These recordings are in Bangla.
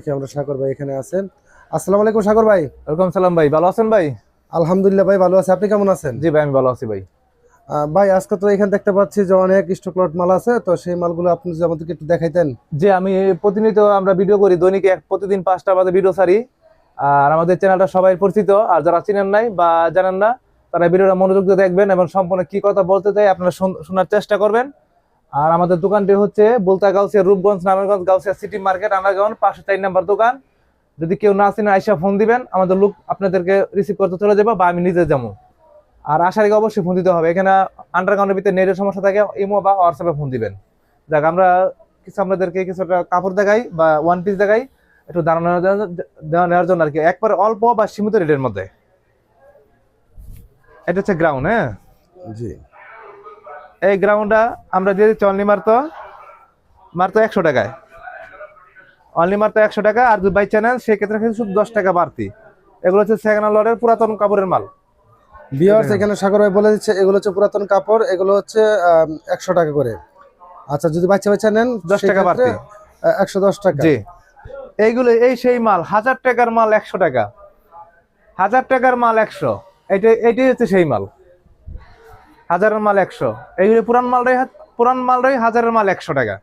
রাখি আমরা সাগর ভাই এখানে আছেন। আসসালামু আলাইকুম সাগর ভাই। ওয়েলকাম সালাম ভাই, ভালো আছেন ভাই? আলহামদুলিল্লাহ ভাই ভালো আছি, আপনি কেমন আছেন? জি ভাই, আমি ভালো আছি ভাই। ভাই আজকে তো এখানে দেখতে পাচ্ছি যে অনেক স্টক লট মাল আছে, তো সেই মালগুলো আপনি যদি আমাদেরকে একটু দেখাইতেন। জি, আমি প্রতিনিয়ত আমরা ভিডিও করি, দৈনিক প্রতিদিন 5টা বাজে ভিডিও ছাড়ি। আর আমাদের চ্যানেলটা সবাই পরিচিত, আর যারা চিনেন নাই বা জানেন না তারা ভিডিওটা মনোযোগ দিয়ে দেখবেন এবং সম্পূর্ণ কি কথা বলতে চাই আপনারা শোনার চেষ্টা করবেন। আর আমাদের দোকানটি হচ্ছে Bulta Gausia, Rupganj, Narayanganj, Gausia city market, underground 504 number দোকান। যদি কেউ না চিনে আইসা ফোন দিবেন, আমাদের লোক আপনাদেরকে রিসিভ করতে চলে যাবো বা আমি নিজে যাবো। আর আসার আগে অবশ্যই ফোন দিতে হবে, এখানে আন্ডারগ্রাউন্ডের ভিতরে নেটের সমস্যা থাকে, ইমো বা হোয়াটসঅ্যাপে ফোন দিবেন। দেখ আমরা আপনাদেরকে কিছুটা কাপড় দেখাই বা ওয়ান পিস দেখাই, একটু ধারণা নেওয়ার জন্য আর কি, একবার অল্প বা সীমিত রেটের মধ্যে। এটা হচ্ছে গ্রাউন্ড। হ্যাঁ জি, এই গ্রাউন্ডটা আমরা দিয়ে দিচ্ছি অনলি মারতো 100 টাকায়, অনলি মারতো 100 টাকা। আর যদি বাই চ্যানেল সেক্ষেত্রে কিন্তু শুধু 10 টাকা বাড়তি। এগুলো হচ্ছে সেকেন্ড হ্যান্ড লটের পুরাতন কাপড়ের মাল। ভিউয়ার্স এখানে সাগর ভাই বলে দিচ্ছে এগুলো হচ্ছে পুরাতন কাপড়, এগুলো হচ্ছে 100 টাকা করে। আচ্ছা, যদি বাচ্চা বাচ্চা নেন 10 টাকা বাড়তি, 110 টাকা। জি, এইগুলো এই সেই মাল 1000 টাকার মাল 100 টাকা, 1000 টাকার মাল 100, এইটাই হচ্ছে সেই মাল। 1000-এর মাল 100, এইগুলো পুরান মালটাই 1000-এর মাল 100 টাকা।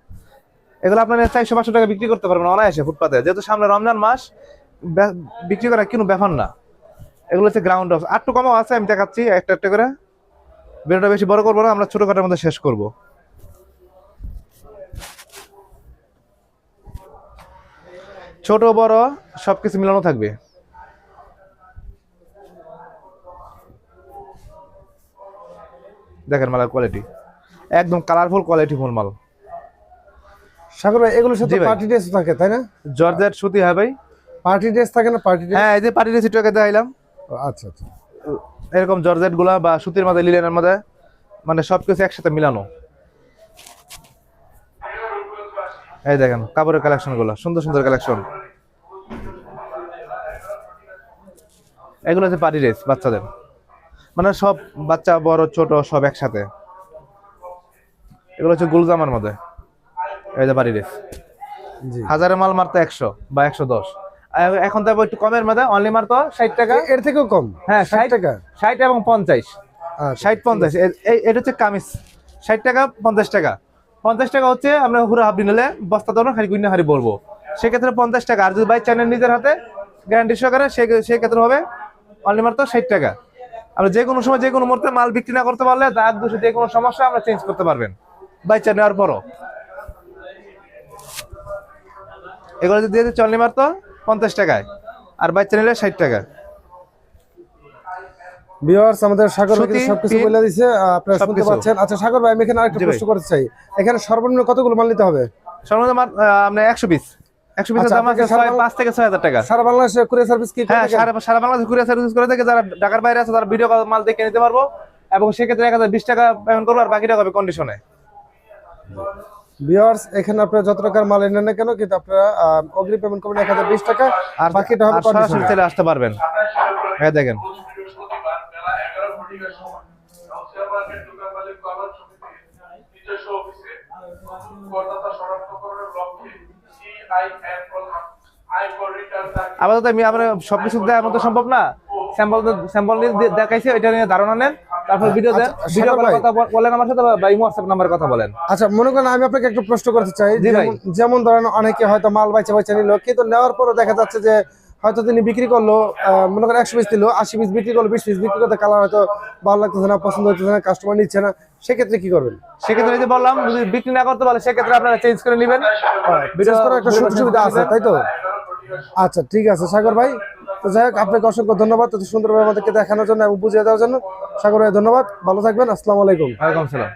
এগুলো আপনার 400-500 টাকা বিক্রি করতে পারবেন অনায়াসে ফুটপাতে, যেহেতু সামনে রমজান মাস, বিক্রি করা কোনো ব্যাপার না। এগুলো হচ্ছে গ্রাউন্ড হাউস, আর একটু কমও আছে, আমি দেখাচ্ছি একটা একটা করে। ভিডিওটা বেশি বড় করবো না, আমরা ছোটখাটোর মধ্যে শেষ করব। ছোট বড় সবকিছু মিলানো থাকবে। দেখেন মালের কোয়ালিটি একদম কালারফুল, কোয়ালিটিফুল মাল। সাগর ভাই এগুলোর সাথে জি ভাই। পার্টি ড্রেস থাকে তাই না? জর্জেট সুতি, হ্যাঁ ভাই, পার্টি ড্রেস থাকে না? পার্টি ড্রেস, হ্যাঁ এই যে পার্টি ড্রেস একটু আগে দেখাইলাম। আচ্ছা আচ্ছা। এরকম জর্জেট গুলা বা সুতির মধ্যে, লিলেনের মধ্যে, মানে সবকিছু একসাথে মিলানো। এই দেখেন কাপড়ের কালেকশন গুলো, সুন্দর সুন্দর কালেকশন। এগুলো হচ্ছে পার্টি ড্রেস বাচ্চাদের, মানে সব বাচ্চা বড় ছোট সব একসাথে। এগুলো হচ্ছে গুলজামার মধ্যে, এই যে পার্টি ড্রেস। জি, 1000-এর মাল মারতো 100 বা 110। এখন তো একটু কমের মধ্যে, অনলি মারতো 60 টাকা। এর থেকেও কম? হ্যাঁ 60 টাকা। 60 এবং 50, আচ্ছা, 60-50। এটা হচ্ছে কামিজ, 60 টাকা 50 টাকা। 50 টাকা হচ্ছে আমরা হুরা হাবড়ি নিলে বস্তা ধরো হাড়ি গুইনা হাড়ি বলবো, সেক্ষেত্রে 50 টাকা। আর যদি বাই চ্যানেল নিজের হাতে গ্যারান্টি সহকারে, সেক্ষেত্রে হবে অনলি মাত্র 60 টাকা। আমরা যে কোনো সময় যে কোনো মুহূর্তে মাল বিক্রি না করতে পারলে, দাগ দোষে যে কোনো সমস্যা আমরা চেঞ্জ করতে পারবেন বাই চ্যানেল নেওয়ার পরও। এগুলো যদি দিয়ে দিচ্ছি অনলি মাত্র 50 টাকায়, আর বাই চ্যানেলে 60 টাকা। ভিউয়ার্স আমাদের সাগর ভাই সুতি, সবকিছু পিন, বলে দিয়েছে, আপনারা শুনতে সবকিছু। পাচ্ছেন। আচ্ছা সাগর ভাই, আমি এখানে আরেকটা জি ভাই। প্রশ্ন করতে চাই, এখানে সর্বনিম্ন কতগুলো মাল নিতে হবে? সর্বনিম্ন আপনার 100 পিস, 100 পিসের আচ্ছা, দাম আছে আপনাকে 5 থেকে 6000 টাকা। সারা বাংলাদেশে কুরিয়ার সার্ভিস কি করে হ্যাঁ, থাকেন? সারা বাংলাদেশে কুরিয়ার সার্ভিস করে থাকে। যারা ঢাকার বাইরে আছে তারা ভিডিও কল মাল দেখে নিতে পারবো, এবং সেক্ষেত্রে 1020 টাকা পেমেন্ট করবো, আর বাকি টাকা হবে কন্ডিশনে। ভিউয়ার্স এখানে আপনারা যত টাকার মাল এনেন না কেন, কিন্তু আপনারা অগ্রিম পেমেন্ট করবেন 1020 টাকা, আর বাকিটা হবে সরাসরি কন্ডিশনে। চলে আসতে পারবেন। হ্যাঁ দেখেন, আপাতত আমরা সবকিছু দেওয়ার মতো সম্ভব না, স্যাম্পল দেখাইছে, এটা নিয়ে ধারণা নেন, তারপর ভিডিও দেন, আচ্ছা, ভিডিও সাগর কলের ভাই। কথা বলেন আমার সাথে, বা হোয়াটসঅ্যাপ নাম্বারে কথা বলেন। আচ্ছা মনে করেন আমি আপনাকে একটু প্রশ্ন করতে চাই, জি ভাই। যেমন ধরেন অনেকে হয়তো মাল বাইচা নিল, কিন্তু নেওয়ার পরও দেখা যাচ্ছে যে হয়তো তিনি বিক্রি করলো, মনে করেন 100 পিস দিল, 80 পিস বিক্রি করলো, 20 পিস বিক্রি করতে কালার হয়তো ভালো লাগতেছে না, পছন্দ হচ্ছে না, কাস্টমার নিচ্ছে না, সেক্ষেত্রে কি করবেন? সেক্ষেত্রে যে বললাম, যদি বিক্রি না করতে পারে সেক্ষেত্রে আপনারা চেঞ্জ করে নেবেন। বিশেষ করে একটা সুযোগ সুবিধা আছে, তাই তো? আচ্ছা ঠিক আছে সাগর ভাই, তো যাই হোক আপনাকে অসংখ্য ধন্যবাদ এত সুন্দরভাবে আমাদেরকে দেখানোর জন্য এবং বুঝিয়ে দেওয়ার জন্য। সাগর ভাই ধন্যবাদ, ভালো থাকবেন, আসসালামু আলাইকুম। ওয়ালাইকুম সালাম।